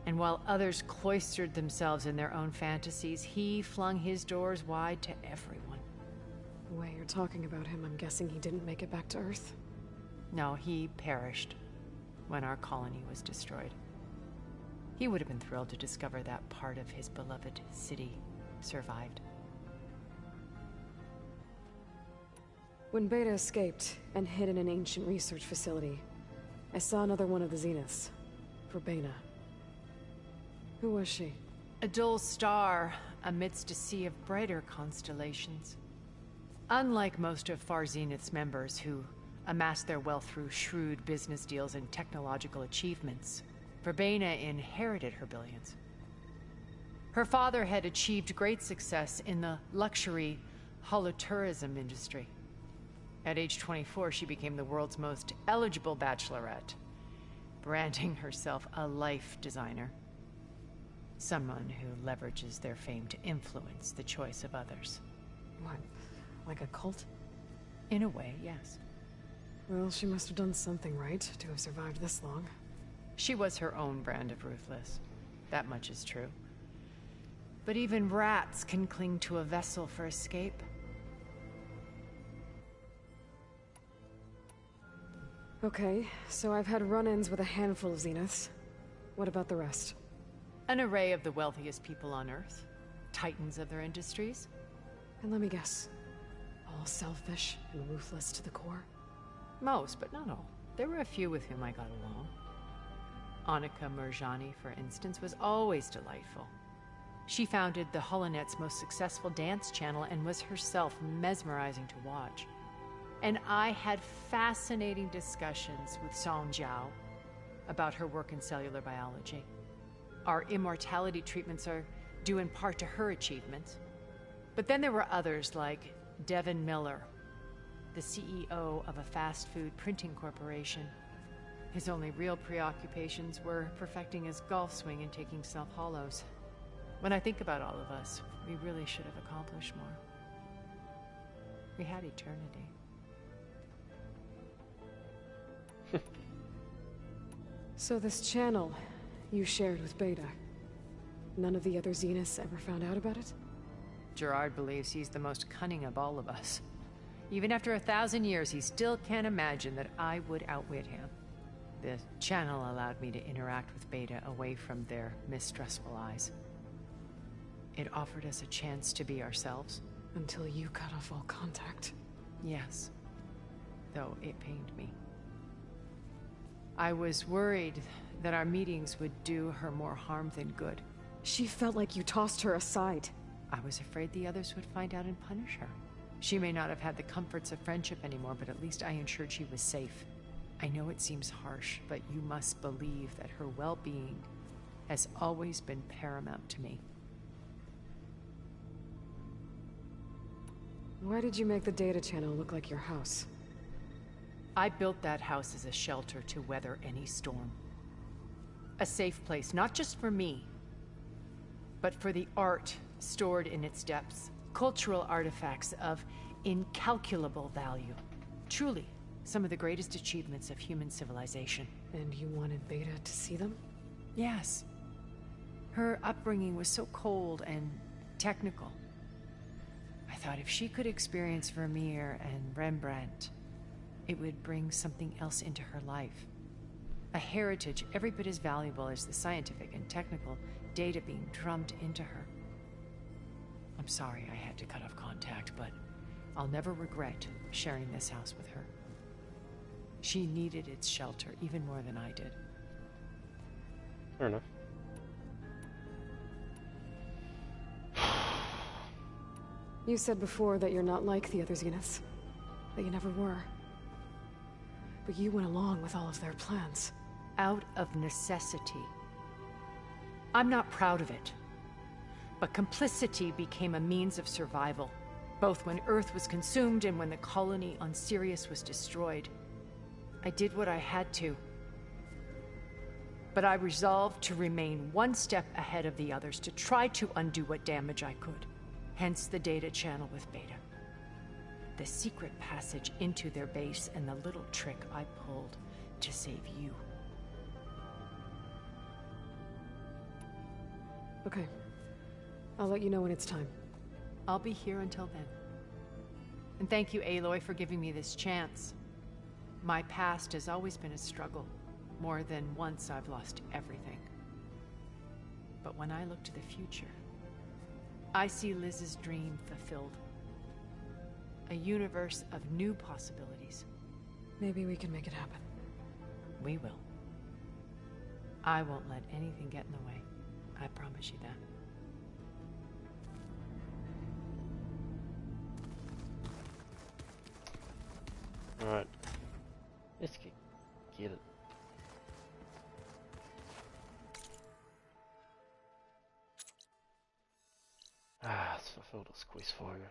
Speaker 4: And while others cloistered themselves in their own fantasies, he flung his doors wide to everyone.
Speaker 3: The way you're talking about him, I'm guessing he didn't make it back to Earth?
Speaker 4: No, he perished when our colony was destroyed. He would have been thrilled to discover that part of his beloved city survived.
Speaker 3: When Beta escaped and hid in an ancient research facility, I saw another one of the Zeniths, Verbena. Who was she?
Speaker 4: A dull star amidst a sea of brighter constellations. Unlike most of Far Zenith's members who amassed their wealth through shrewd business deals and technological achievements, Verbena inherited her billions. Her father had achieved great success in the luxury holotourism industry. At age 24, she became the world's most eligible bachelorette, branding herself a life designer. Someone who leverages their fame to influence the choice of others.
Speaker 3: What, like a cult?
Speaker 4: In a way, yes.
Speaker 3: Well, she must have done something right to have survived this long.
Speaker 4: She was her own brand of ruthless. That much is true. But even rats can cling to a vessel for escape.
Speaker 3: Okay, so I've had run-ins with a handful of Zeniths. What about the rest?
Speaker 4: An array of the wealthiest people on Earth. Titans of their industries.
Speaker 3: And let me guess. All selfish and ruthless to the core?
Speaker 4: Most, but not all. There were a few with whom I got along. Annika Murjani, for instance, was always delightful. She founded the HoloNet's most successful dance channel and was herself mesmerizing to watch. And I had fascinating discussions with Song Jiao about her work in cellular biology. Our immortality treatments are due in part to her achievements. But then there were others like Devin Miller, the CEO of a fast food printing corporation. His only real preoccupations were perfecting his golf swing and taking self-hollows. When I think about all of us, we really should have accomplished more. We had eternity.
Speaker 3: So this channel you shared with Beta, none of the other Zeniths ever found out about it?
Speaker 4: Gerard believes he's the most cunning of all of us. Even after 1,000 years, he still can't imagine that I would outwit him. The channel allowed me to interact with Beta away from their mistrustful eyes. It offered us a chance to be ourselves.
Speaker 3: Until you cut off all contact.
Speaker 4: Yes. Though it pained me. I was worried that our meetings would do her more harm than good.
Speaker 3: She felt like you tossed her aside.
Speaker 4: I was afraid the others would find out and punish her. She may not have had the comforts of friendship anymore, but at least I ensured she was safe. I know it seems harsh, but you must believe that her well-being has always been paramount to me.
Speaker 3: Why did you make the data channel look like your house?
Speaker 4: I built that house as a shelter to weather any storm. A safe place, not just for me, but for the art stored in its depths. Cultural artifacts of incalculable value. Truly, some of the greatest achievements of human civilization.
Speaker 3: And you wanted Beta to see them?
Speaker 4: Yes. Her upbringing was so cold and technical. I thought if she could experience Vermeer and Rembrandt, it would bring something else into her life. A heritage every bit as valuable as the scientific and technical data being drummed into her. I'm sorry I had to cut off contact, but I'll never regret sharing this house with her. She needed its shelter even more than I did.
Speaker 9: Fair enough.
Speaker 3: You said before that you're not like the other Zeniths. That you never were. But you went along with all of their plans.
Speaker 4: Out of necessity. I'm not proud of it. But complicity became a means of survival, both when Earth was consumed and when the colony on Sirius was destroyed. I did what I had to. But I resolved to remain one step ahead of the others, to try to undo what damage I could. Hence the data channel with Beta. The secret passage into their base and the little trick I pulled to save you.
Speaker 3: Okay. I'll let you know when it's time.
Speaker 4: I'll be here until then. And thank you, Aloy, for giving me this chance. My past has always been a struggle. More than once I've lost everything. But when I look to the future, I see Liz's dream fulfilled. A universe of new possibilities.
Speaker 3: Maybe we can make it happen.
Speaker 4: We will. I won't let anything get in the way. I promise you that.
Speaker 9: Alright. Let's get it. Så får du quizfråga.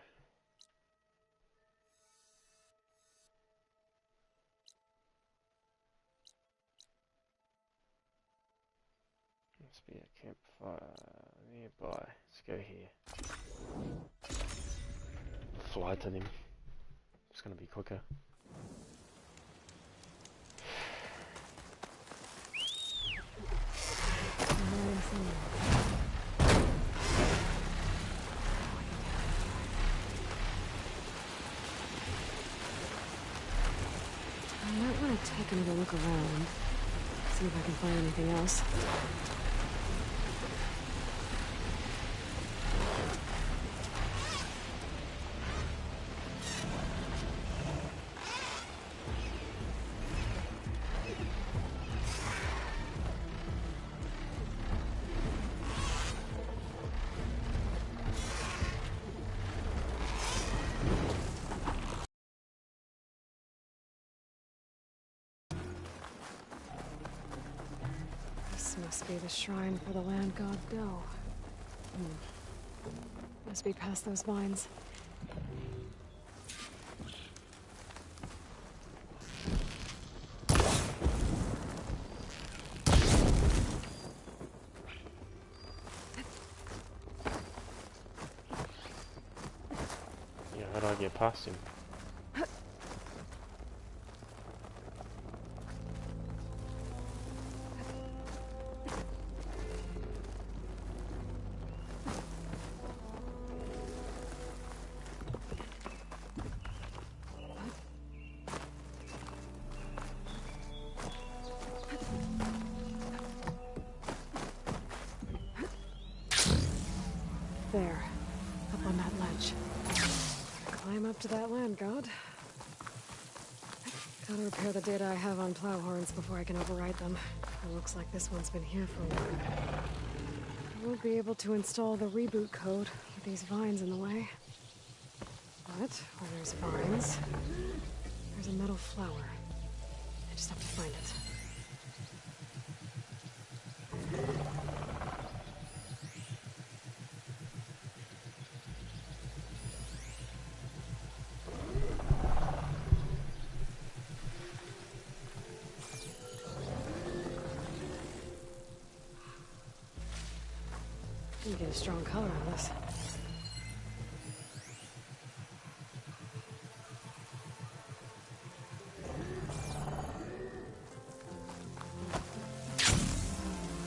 Speaker 9: Must be a campfire nearby. Let's go here. Fly to them. It's gonna be quicker.
Speaker 3: I might want to take another look around. See if I can find anything else. Must be the shrine for the land god Go. Must be past those vines.
Speaker 9: Yeah, how do I get past him?
Speaker 3: There, up on that ledge. Climb up to that land god. Gotta repair the data I have on plow horns before I can override them. It looks like this one's been here for a while. I won't be able to install the reboot code with these vines in the way. But where there's vines, there's a metal flower. I just have to find it. You get a strong color on this.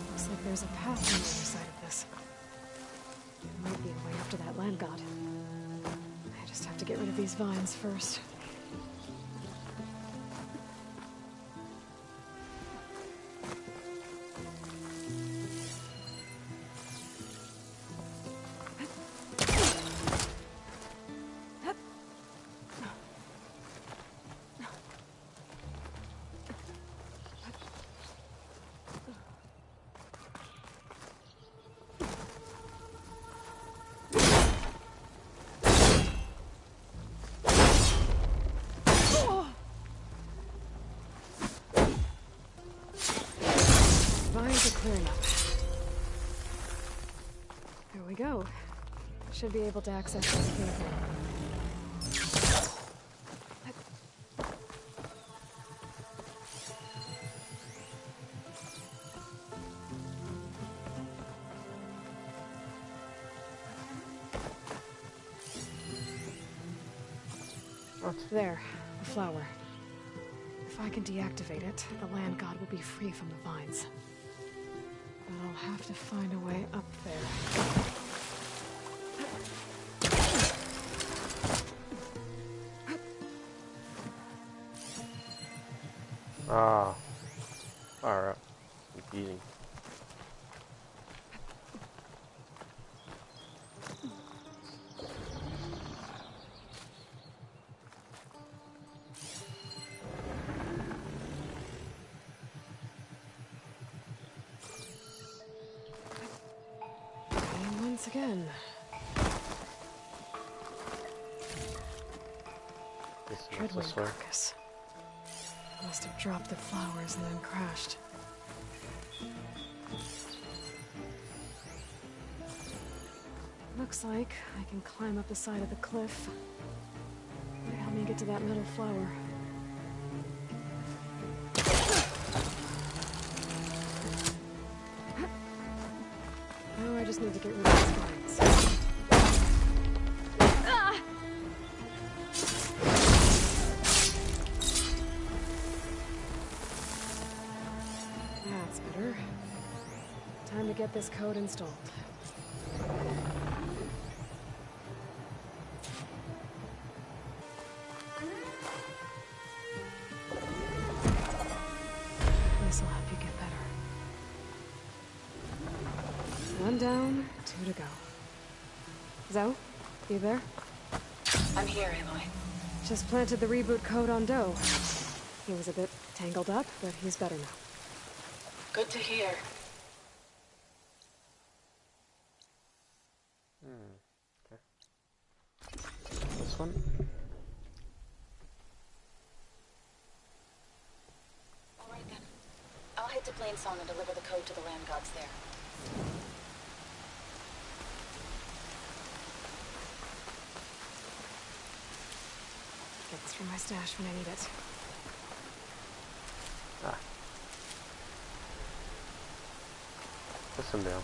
Speaker 3: Looks there's a path on the other side of this. There might be a way up to that land god. I just have to get rid of these vines first. Clearing up. There we go. Should be able to access this cave now.
Speaker 9: What?
Speaker 3: There, the flower. If I can deactivate it, the land god will be free from the vines. But I'll have to find a way up there.
Speaker 9: Ah. Alright. Confusing.
Speaker 3: Once again. Hurtling carcass. Must have dropped the flowers and then crashed. Looks like I can climb up the side of the cliff. Might help me get to that metal flower. Now I just need to get rid of these vines. That's better. Time to get this code installed. This'll help you get better. One down, two to go. Zoe, you there?
Speaker 8: I'm here, Aloy.
Speaker 3: Just planted the reboot code on Doe. He was a bit tangled up, but he's better now.
Speaker 8: Good to hear.
Speaker 9: Okay. This one?
Speaker 8: Alright then. I'll head to Plainsong and deliver the code to the land gods there.
Speaker 3: Get this from my stash when I need it.
Speaker 9: Ah. Put some down.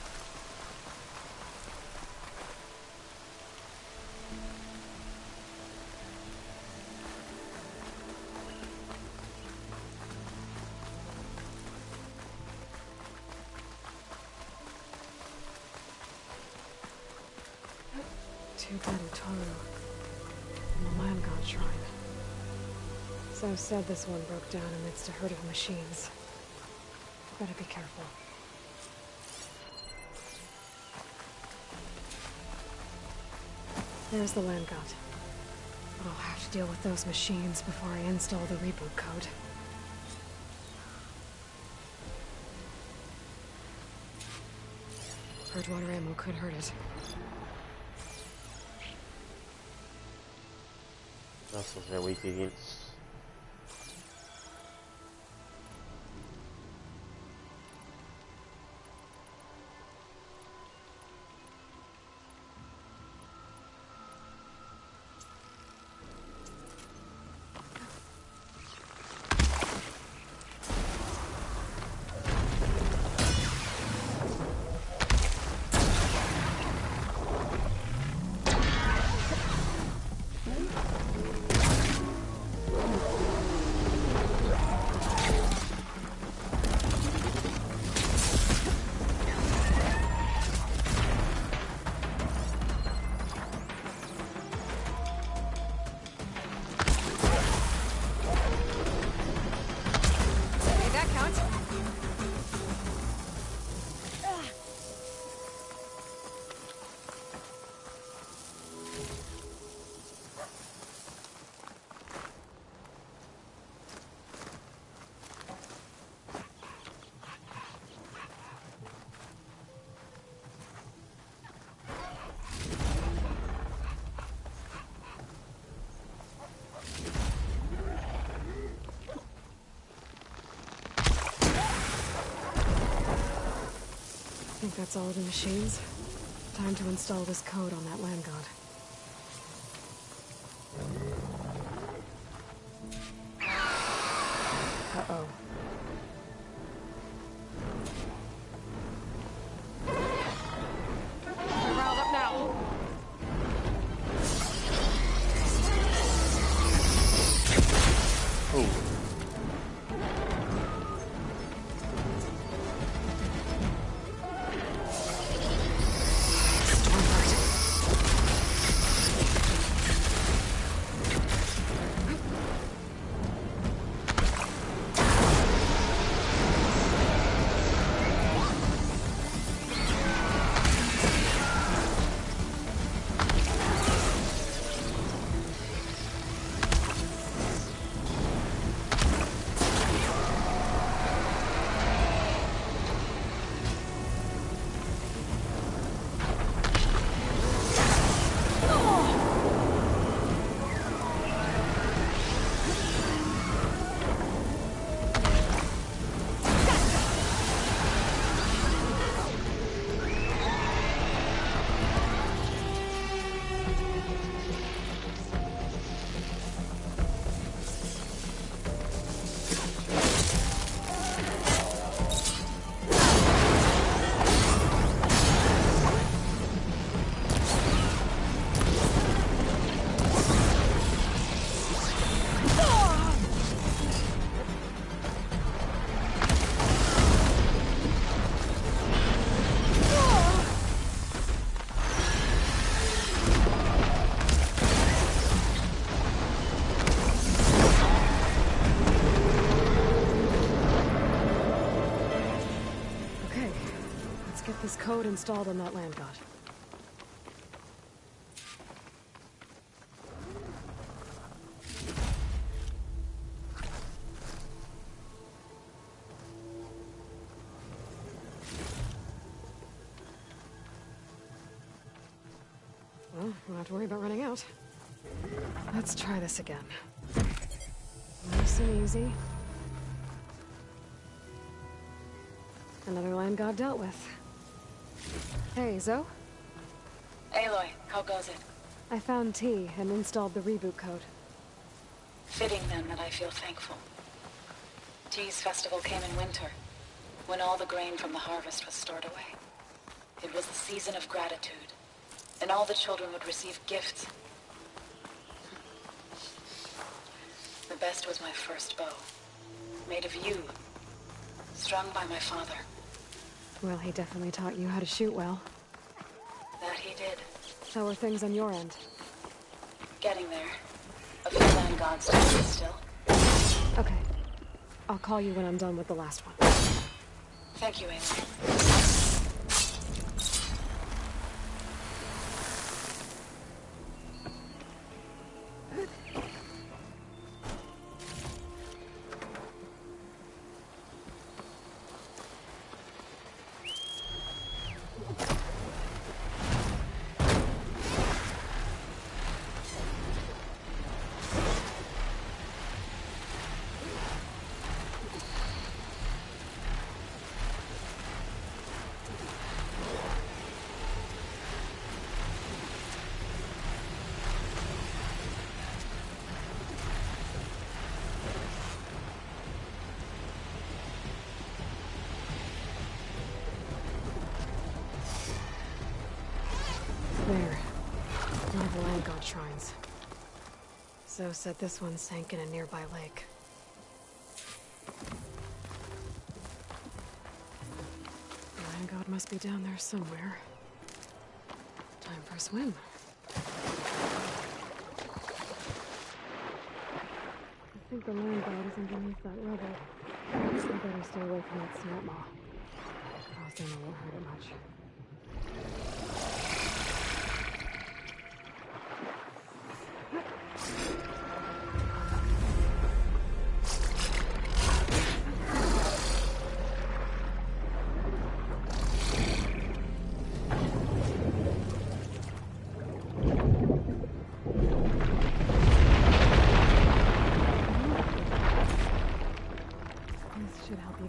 Speaker 3: Two dead Toru. And the land god shrine. So said this one broke down amidst a herd of machines. Better be careful. There's the land god. But I'll have to deal with those machines before I install the reboot code. Hard water ammo could hurt it.
Speaker 9: Muscles are weak against.
Speaker 3: think that's all the machines. Time to install this code on that land god. Uh-oh. We're riled up now.
Speaker 9: Oh.
Speaker 3: This code installed on that land god. Well, we don't have to worry about running out. Let's try this again. Nice and easy. Another land god dealt with. Hey, Zoe?
Speaker 8: Aloy, how goes it?
Speaker 3: I found T and installed the reboot code.
Speaker 8: Fitting then that I feel thankful. T's festival came in winter, when all the grain from the harvest was stored away. It was the season of gratitude, and all the children would receive gifts. The best was my first bow, made of yew, strung by my father.
Speaker 3: Well, he definitely taught you how to shoot well.
Speaker 8: That he did.
Speaker 3: How are things on your end?
Speaker 8: Getting there. A few land gods to do still.
Speaker 3: Okay. I'll call you when I'm done with the last one.
Speaker 8: Thank you, Aloy.
Speaker 3: There. One of the land god shrines. Zoe said this one sank in a nearby lake. The land god must be down there somewhere. Time for a swim. I think the land god is underneath that rubble. I better stay away from that snap maw. Crossing it won't hurt it much.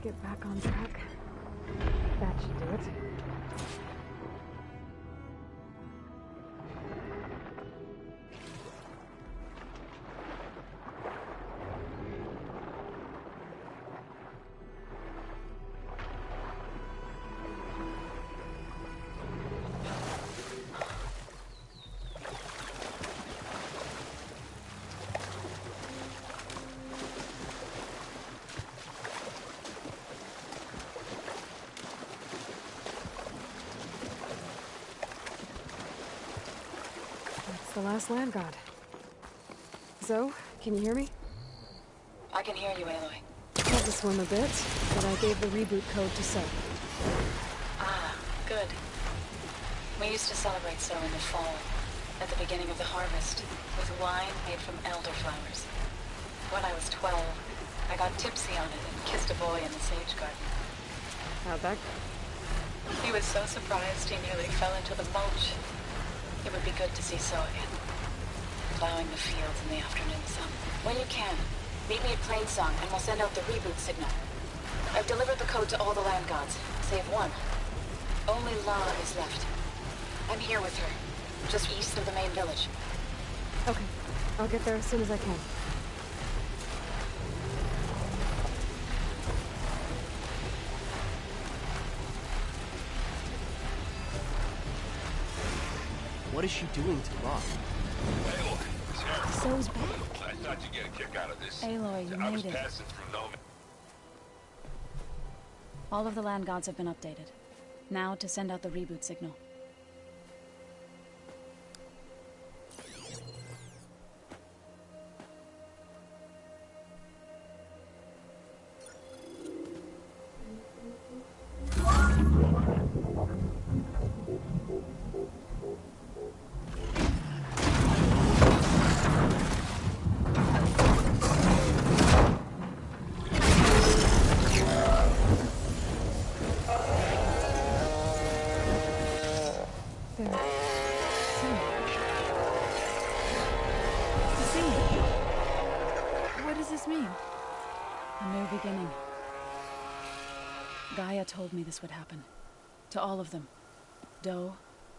Speaker 3: Get back on track. That should do it. the last land god. So, can you hear me?
Speaker 8: I can hear you, Aloy.
Speaker 3: Had to swim a bit, but I gave the reboot code to So.
Speaker 8: Ah, good. We used to celebrate So in the fall, at the beginning of the harvest, with wine made from elderflowers. When I was 12, I got tipsy on it and kissed a boy in the sage garden.
Speaker 3: How'd that go?
Speaker 8: He was so surprised he nearly fell into the mulch. It would be good to see So again. Plowing the fields in the afternoon sun.
Speaker 12: When you can, meet me at Plainsong and we'll send out the reboot signal. I've delivered the code to all the land gods, save one. Only Lara is left. I'm here with her, just east of the main village.
Speaker 3: Okay, I'll get there as soon as I can.
Speaker 13: What is she doing to Locke?
Speaker 10: Aloy,
Speaker 6: So's back.
Speaker 10: I thought you'd get a kick out of this.
Speaker 8: Aloy, you
Speaker 10: I was
Speaker 8: made it.
Speaker 10: passing through no man.
Speaker 8: All of the land gods have been updated. Now to send out the reboot signal. Gaia told me this would happen. To all of them. Do,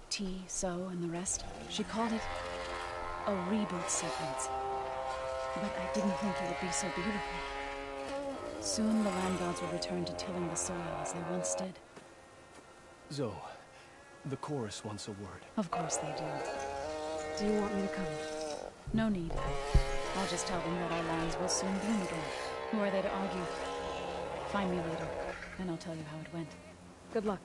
Speaker 8: T, So, and the rest. She called it a reboot sequence. But I didn't think it would be so beautiful. Soon the land gods will return to tilling the soil as they once did.
Speaker 13: Zoe, the chorus wants a word.
Speaker 8: Of course they do.
Speaker 3: Do you want me to come?
Speaker 8: No need. I'll just tell them that our lands will soon bloom again. Who are they to argue? Find me later, and I'll tell you how it went.
Speaker 3: Good luck.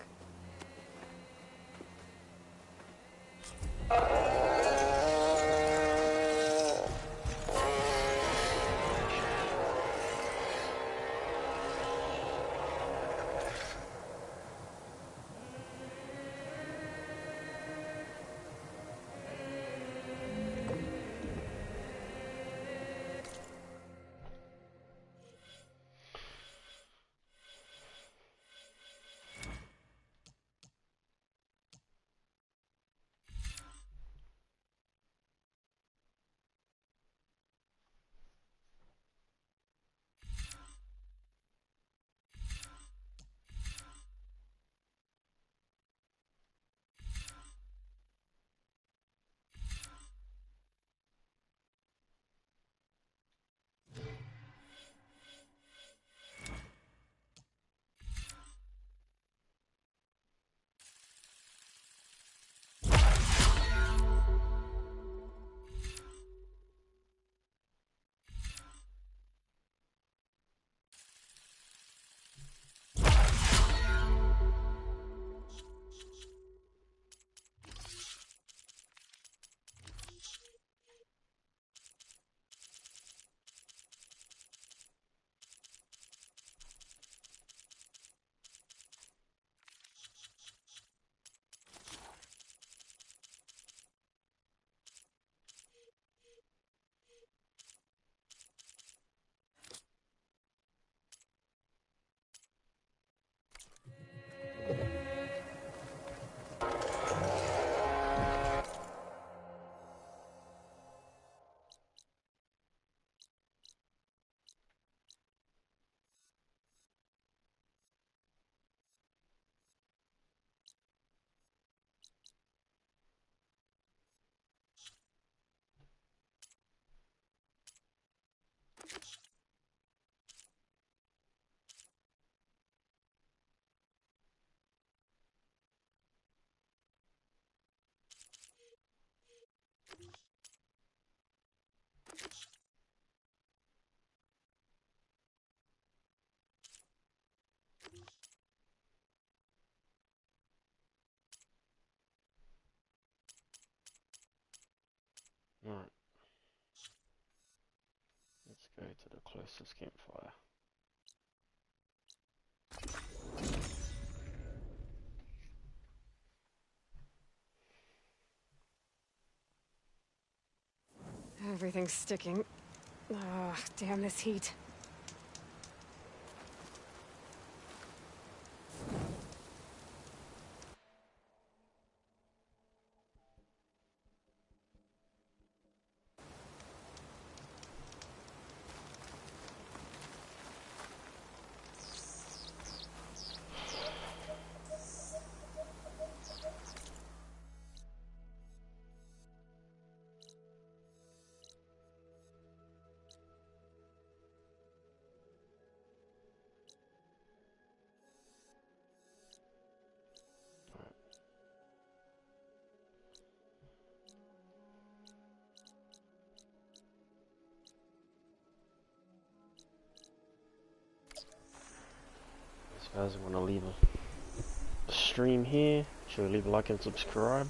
Speaker 9: Alright. Let's go to the closest campfire.
Speaker 3: Everything's sticking. Ugh, damn this heat.
Speaker 9: Guys, I want to leave a stream here. Sure, leave a like and subscribe.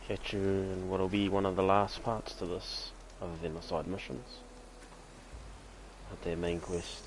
Speaker 9: Catch you in what'll be one of the last parts to this, other than the side missions. At their main quest.